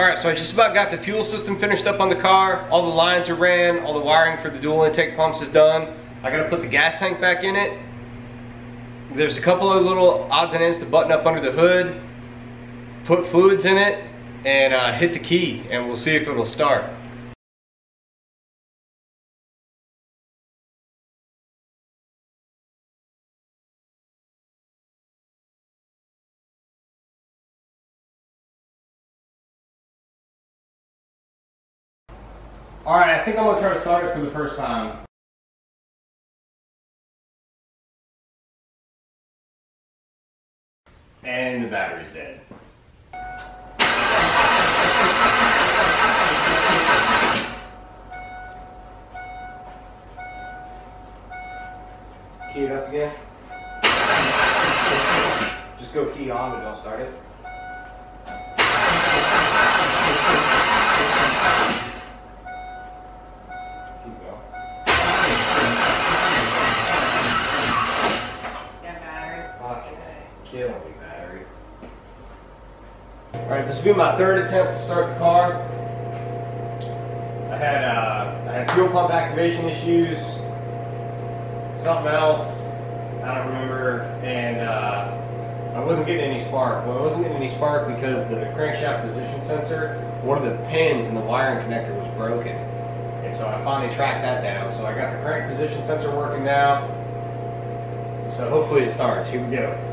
Alright, so I just about got the fuel system finished up on the car. All the lines are ran, all the wiring for the dual intake pumps is done. I gotta put the gas tank back in it. There's a couple of little odds and ends to button up under the hood, put fluids in it, and hit the key, and we'll see if it'll start. Alright, I think I'm going to try to start it for the first time. And the battery's dead. Key it up again. Just go key on, but don't start it. Killing me, battery. Alright, this will be my third attempt to start the car. I had fuel pump activation issues, something else, I don't remember, and I wasn't getting any spark. Well, I wasn't getting any spark because the crankshaft position sensor, one of the pins in the wiring connector was broken. And so I finally tracked that down. So I got the crank position sensor working now. So hopefully it starts. Here we go.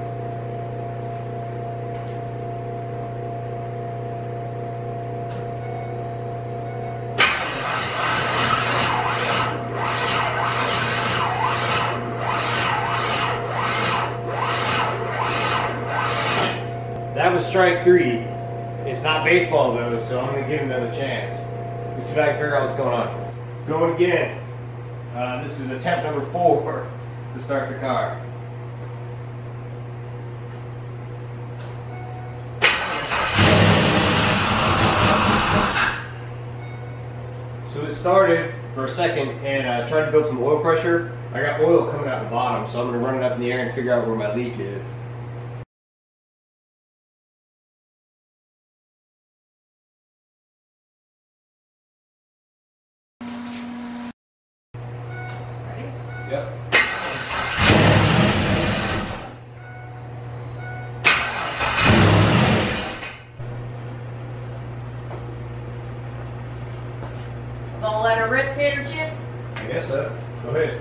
That was strike 3. It's not baseball though, so I'm going to give him another chance. Let's see if I can figure out what's going on. Going again. This is attempt number 4 to start the car. So it started for a second and tried to build some oil pressure. I got oil coming out the bottom, so I'm going to run it up in the air and figure out where my leak is. Yep. Gonna let her rip, Tater Chip? I guess so. Go ahead.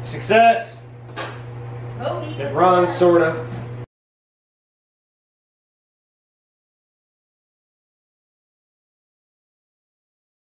Success. It runs, sorta.